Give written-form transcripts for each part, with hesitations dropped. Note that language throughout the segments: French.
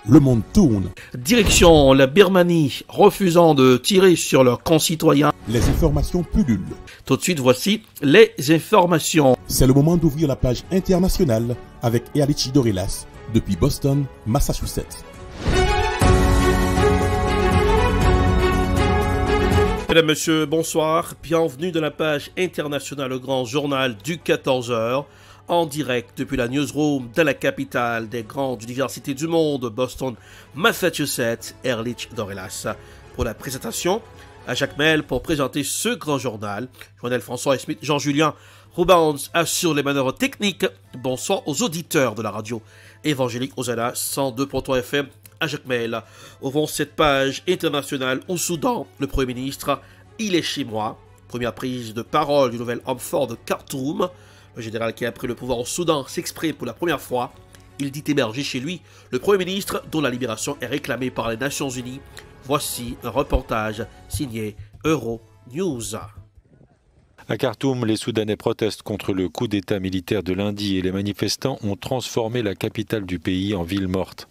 le monde tourne. Direction la Birmanie, refusant de tirer sur leurs concitoyens. Les informations pullulent. Tout de suite, voici les informations. C'est le moment d'ouvrir la page internationale avec Erlich Dorelas depuis Boston, Massachusetts. Mesdames, Messieurs, bonsoir. Bienvenue dans la page internationale, le grand journal du 14h. En direct depuis la newsroom de la capitale des grandes universités du monde, Boston, Massachusetts, Erlich Dorelas. Pour la présentation, à Jacques Mel pour présenter ce grand journal. Journal François Smith, Jean-Julien Roubans assure les manœuvres techniques. Bonsoir aux auditeurs de la radio évangélique Hosanna 102.3 FM à Jacques Mel. Ouvrons cette page internationale au Soudan. Le Premier ministre, il est chez moi. Première prise de parole du nouvel homme fort de Khartoum. Le général qui a pris le pouvoir au Soudan s'exprime pour la première fois. Il dit héberger chez lui le Premier ministre dont la libération est réclamée par les Nations Unies. Voici un reportage signé Euronews. À Khartoum, les Soudanais protestent contre le coup d'État militaire de lundi et les manifestants ont transformé la capitale du pays en ville morte.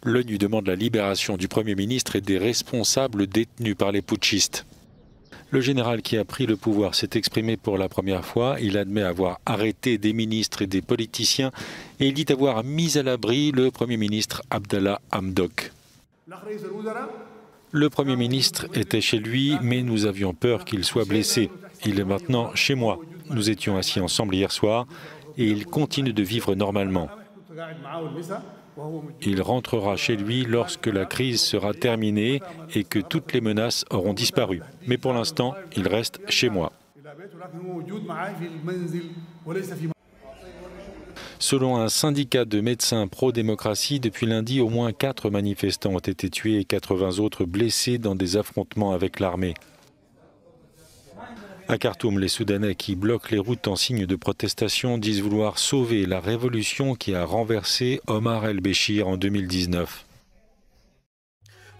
L'ONU demande la libération du Premier ministre et des responsables détenus par les putschistes. Le général qui a pris le pouvoir s'est exprimé pour la première fois. Il admet avoir arrêté des ministres et des politiciens et il dit avoir mis à l'abri le Premier ministre Abdallah Hamdok. Le Premier ministre était chez lui, mais nous avions peur qu'il soit blessé. Il est maintenant chez moi. Nous étions assis ensemble hier soir et il continue de vivre normalement. Il rentrera chez lui lorsque la crise sera terminée et que toutes les menaces auront disparu. Mais pour l'instant, il reste chez moi. Selon un syndicat de médecins pro-démocratie, depuis lundi, au moins 4 manifestants ont été tués et 80 autres blessés dans des affrontements avec l'armée. À Khartoum, les Soudanais qui bloquent les routes en signe de protestation disent vouloir sauver la révolution qui a renversé Omar el-Béchir en 2019.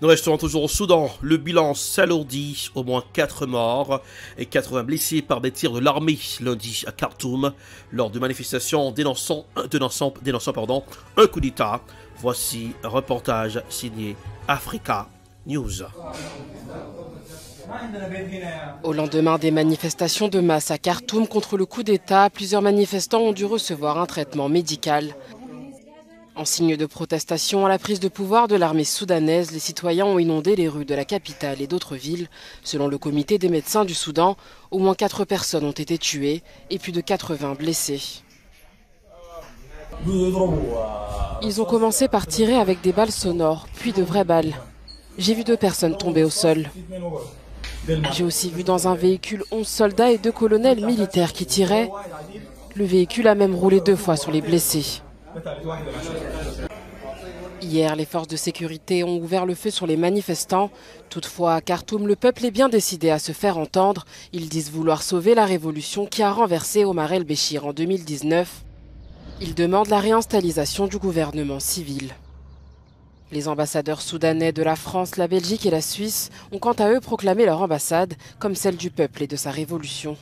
Nous restons toujours au Soudan. Le bilan s'alourdit, au moins 4 morts et 80 blessés par des tirs de l'armée lundi à Khartoum lors de manifestations dénonçant un coup d'État. Voici un reportage signé Africa News. Au lendemain des manifestations de masse à Khartoum contre le coup d'État, plusieurs manifestants ont dû recevoir un traitement médical. En signe de protestation à la prise de pouvoir de l'armée soudanaise, les citoyens ont inondé les rues de la capitale et d'autres villes. Selon le comité des médecins du Soudan, au moins 4 personnes ont été tuées et plus de 80 blessés. Ils ont commencé par tirer avec des balles sonores, puis de vraies balles. J'ai vu 2 personnes tomber au sol. J'ai aussi vu dans un véhicule 11 soldats et 2 colonels militaires qui tiraient. Le véhicule a même roulé 2 fois sur les blessés. Hier, les forces de sécurité ont ouvert le feu sur les manifestants. Toutefois, à Khartoum, le peuple est bien décidé à se faire entendre. Ils disent vouloir sauver la révolution qui a renversé Omar el-Béchir en 2019. Ils demandent la réinstallation du gouvernement civil. Les ambassadeurs soudanais de la France, la Belgique et la Suisse ont quant à eux proclamé leur ambassade comme celle du peuple et de sa révolution.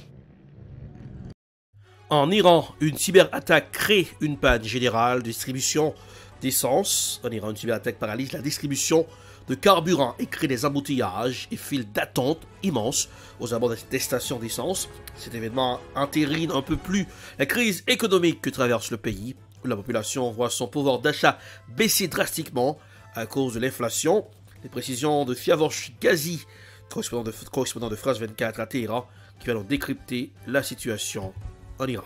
En Iran, une cyberattaque crée une panne générale de distribution d'essence. En Iran, une cyberattaque paralyse la distribution de carburant et crée des embouteillages et files d'attente immenses aux abords des stations d'essence. Cet événement entérine un peu plus la crise économique que traverse le pays, où la population voit son pouvoir d'achat baisser drastiquement à cause de l'inflation. Les précisions de Fiavosh Ghazi, correspondant de France 24 à Téhéran, qui va donc décrypter la situation en Iran.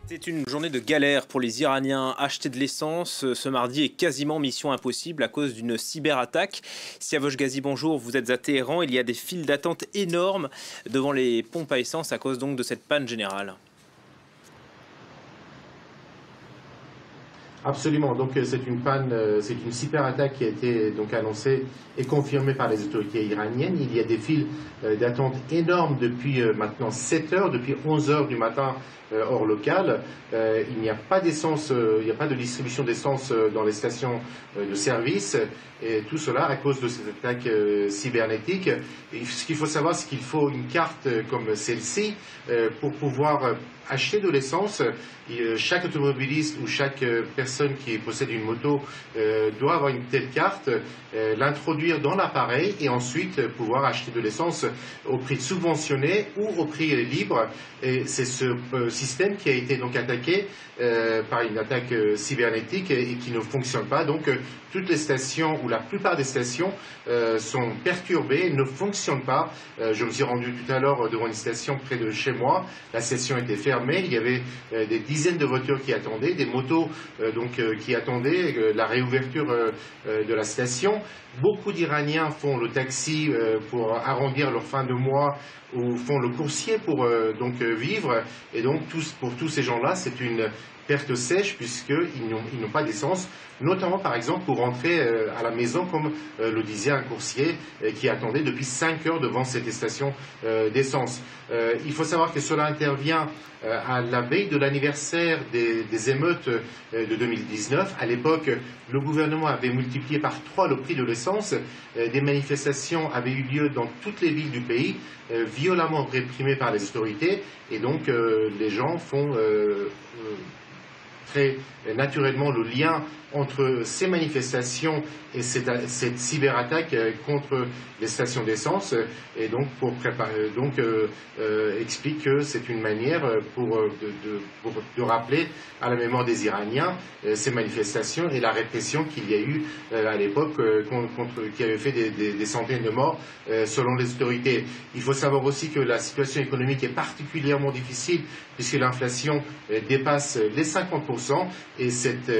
C'est une journée de galère pour les Iraniens. Acheter de l'essence ce mardi est quasiment mission impossible à cause d'une cyberattaque. Siavosh Ghazi, bonjour. Vous êtes à Téhéran. Il y a des files d'attente énormes devant les pompes à essence à cause donc de cette panne générale. Absolument. Donc c'est une panne, c'est une cyberattaque qui a été donc annoncée et confirmée par les autorités iraniennes. Il y a des files d'attente énormes depuis maintenant 7 heures, depuis 11 heures du matin hors local. Il n'y a pas d'essence, il n'y a pas de distribution d'essence dans les stations de service. Et tout cela à cause de cette attaque cybernétique. Et ce qu'il faut savoir, c'est qu'il faut une carte comme celle-ci pour pouvoir acheter de l'essence, chaque automobiliste ou chaque personne qui possède une moto doit avoir une telle carte, l'introduire dans l'appareil et ensuite pouvoir acheter de l'essence au prix subventionné ou au prix libre. Et c'est ce système qui a été donc attaqué par une attaque cybernétique et qui ne fonctionne pas. Donc toutes les stations ou la plupart des stations sont perturbées, ne fonctionnent pas. Je me suis rendu tout à l'heure devant une station près de chez moi. La station était fermée. Il y avait des dizaines de voitures qui attendaient, des motos qui attendaient la réouverture de la station. Beaucoup d'Iraniens font le taxi pour arrondir leur fin de mois ou font le coursier pour vivre. Et donc pour tous ces gens-là, c'est une perte sèche puisqu'ils n'ont pas d'essence, notamment par exemple pour rentrer à la maison, comme le disait un coursier qui attendait depuis 5 heures devant cette station d'essence. Il faut savoir que cela intervient à la veille de l'anniversaire des émeutes de 2019. À l'époque, le gouvernement avait multiplié par 3 le prix de l'essence. Des manifestations avaient eu lieu dans toutes les villes du pays, violemment réprimées par les autorités, et donc les gens font très naturellement le lien entre ces manifestations et cette cyberattaque contre les stations d'essence, et donc pour préparer, explique que c'est une manière de rappeler à la mémoire des Iraniens ces manifestations et la répression qu'il y a eu à l'époque qui avait fait des centaines de morts selon les autorités. Il faut savoir aussi que la situation économique est particulièrement difficile puisque l'inflation dépasse les 50% et cette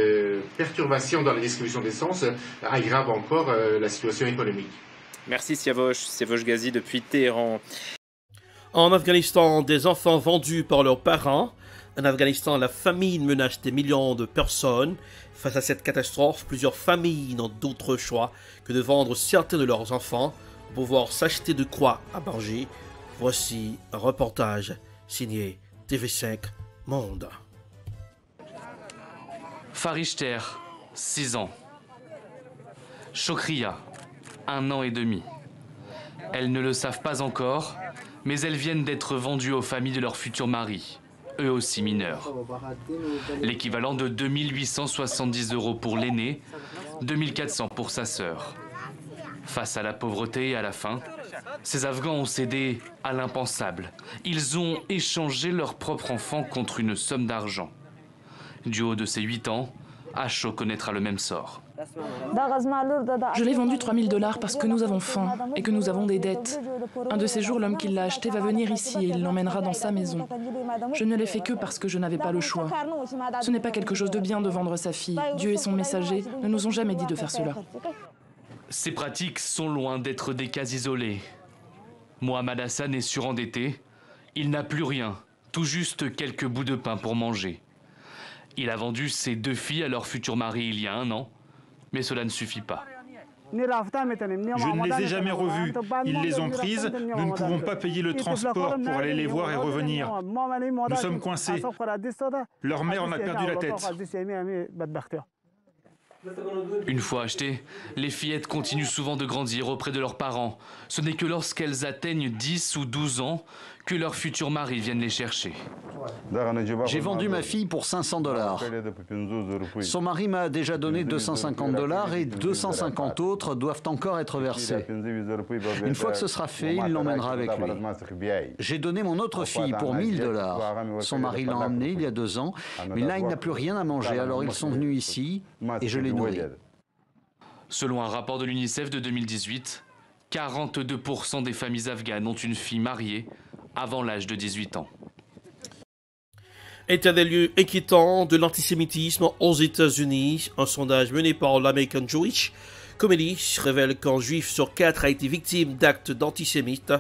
perturbation dans la distribution d'essence aggrave encore la situation économique. Merci Siavosh Ghazi depuis Téhéran. En Afghanistan, des enfants vendus par leurs parents. En Afghanistan, la famine menace des millions de personnes. Face à cette catastrophe, plusieurs familles n'ont d'autre choix que de vendre certains de leurs enfants pour pouvoir s'acheter de quoi à manger. Voici un reportage signé TV5 Monde. Farishter, 6 ans. Chokria, 1 an et demi. Elles ne le savent pas encore, mais elles viennent d'être vendues aux familles de leurs futurs maris, eux aussi mineurs. L'équivalent de 2870 € pour l'aîné, 2400 pour sa sœur. Face à la pauvreté et à la faim, ces Afghans ont cédé à l'impensable. Ils ont échangé leur propre enfant contre une somme d'argent. Du haut de ses 8 ans, Asho connaîtra le même sort. Je l'ai vendu 3 000 $ parce que nous avons faim et que nous avons des dettes. Un de ces jours, l'homme qui l'a acheté va venir ici et il l'emmènera dans sa maison. Je ne l'ai fait que parce que je n'avais pas le choix. Ce n'est pas quelque chose de bien de vendre sa fille. Dieu et son messager ne nous ont jamais dit de faire cela. Ces pratiques sont loin d'être des cas isolés. Mohamed Hassan est surendetté. Il n'a plus rien, tout juste quelques bouts de pain pour manger. Il a vendu ses 2 filles à leur futur mari il y a 1 an, mais cela ne suffit pas. Je ne les ai jamais revues. Ils les ont prises. Nous ne pouvons pas payer le transport pour aller les voir et revenir. Nous sommes coincés. Leur mère en a perdu la tête. Une fois achetées, les fillettes continuent souvent de grandir auprès de leurs parents. Ce n'est que lorsqu'elles atteignent 10 ou 12 ans que leurs futurs maris viennent les chercher. J'ai vendu ma fille pour 500 $. Son mari m'a déjà donné 250 $ et 250 autres doivent encore être versés. Une fois que ce sera fait, il l'emmènera avec lui. J'ai donné mon autre fille pour 1 000 $. Son mari l'a emmenée il y a 2 ans, mais là il n'a plus rien à manger, alors ils sont venus ici et je l'ai nourri. Selon un rapport de l'UNICEF de 2018, 42% des familles afghanes ont une fille mariée avant l'âge de 18 ans. État des lieux inquiétant de l'antisémitisme aux États-Unis. Un sondage mené par l'American Jewish Committee révèle qu'un juif sur 4 a été victime d'actes d'antisémites.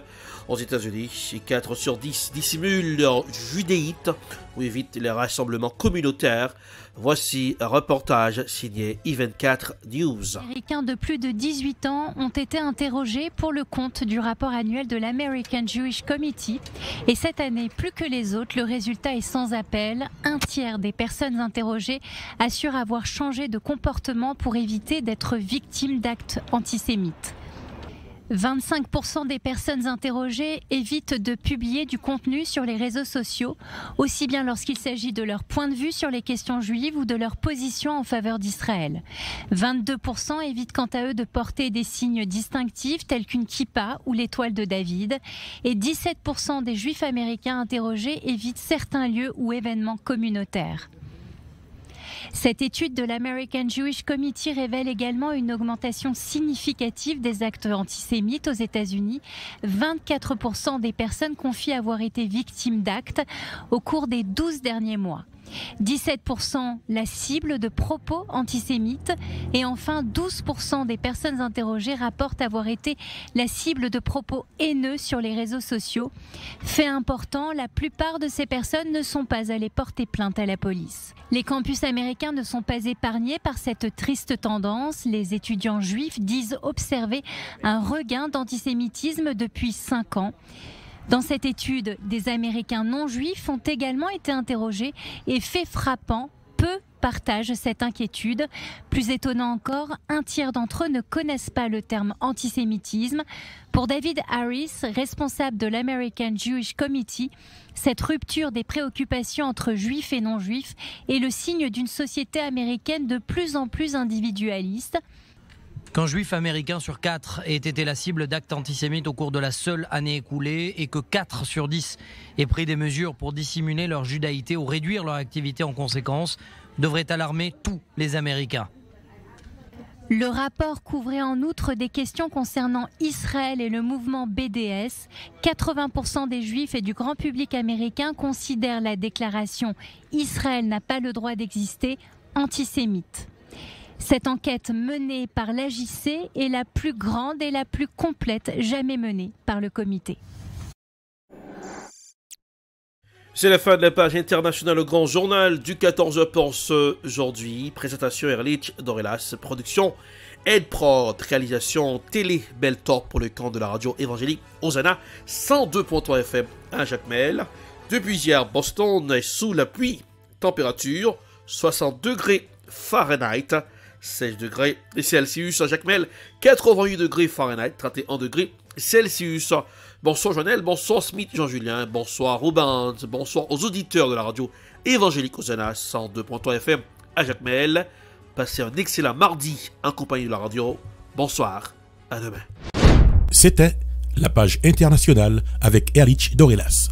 Aux États-Unis, 4 sur 10 dissimulent leur judéite ou évitent les rassemblements communautaires. Voici un reportage signé I24 News. Les Américains de plus de 18 ans ont été interrogés pour le compte du rapport annuel de l'American Jewish Committee. Et cette année, plus que les autres, le résultat est sans appel. 1/3 des personnes interrogées assurent avoir changé de comportement pour éviter d'être victimes d'actes antisémites. 25% des personnes interrogées évitent de publier du contenu sur les réseaux sociaux, aussi bien lorsqu'il s'agit de leur point de vue sur les questions juives ou de leur position en faveur d'Israël. 22% évitent quant à eux de porter des signes distinctifs tels qu'une kippa ou l'étoile de David. Et 17% des juifs américains interrogés évitent certains lieux ou événements communautaires. Cette étude de l'American Jewish Committee révèle également une augmentation significative des actes antisémites aux États-Unis. 24% des personnes confient avoir été victimes d'actes au cours des 12 derniers mois. 17% la cible de propos antisémites et enfin 12% des personnes interrogées rapportent avoir été la cible de propos haineux sur les réseaux sociaux. Fait important, la plupart de ces personnes ne sont pas allées porter plainte à la police. Les campus américains ne sont pas épargnés par cette triste tendance. Les étudiants juifs disent observer un regain d'antisémitisme depuis 5 ans. Dans cette étude, des Américains non juifs ont également été interrogés et fait frappant, peu partagent cette inquiétude. Plus étonnant encore, un tiers d'entre eux ne connaissent pas le terme antisémitisme. Pour David Harris, responsable de l'American Jewish Committee, cette rupture des préoccupations entre juifs et non-juifs est le signe d'une société américaine de plus en plus individualiste. Qu'un juif américain sur 4 ait été la cible d'actes antisémites au cours de la seule année écoulée et que 4 sur 10 aient pris des mesures pour dissimuler leur judaïté ou réduire leur activité en conséquence devrait alarmer tous les Américains. Le rapport couvrait en outre des questions concernant Israël et le mouvement BDS. 80% des juifs et du grand public américain considèrent la déclaration « Israël n'a pas le droit d'exister » antisémite. Cette enquête menée par l'AJC est la plus grande et la plus complète jamais menée par le comité. C'est la fin de la page internationale au grand journal du 14h pour aujourd'hui. Présentation Erlich Dorelas, production Edprod, réalisation Télé Beltor pour le camp de la radio évangélique Hosanna, 102.3 FM à Jacmel. Depuis hier, Boston est sous la pluie. Température 60 degrés Fahrenheit. 16 degrés Celsius à Jacmel, 88 degrés Fahrenheit, 31 degrés Celsius. Bonsoir Joannel, bonsoir Smith, Jean-Julien, bonsoir Rubens, bonsoir aux auditeurs de la radio évangélique Hosanna 102.3 FM à Jacmel. Passez un excellent mardi en compagnie de la radio. Bonsoir, à demain. C'était la page internationale avec Erlich Dorelas.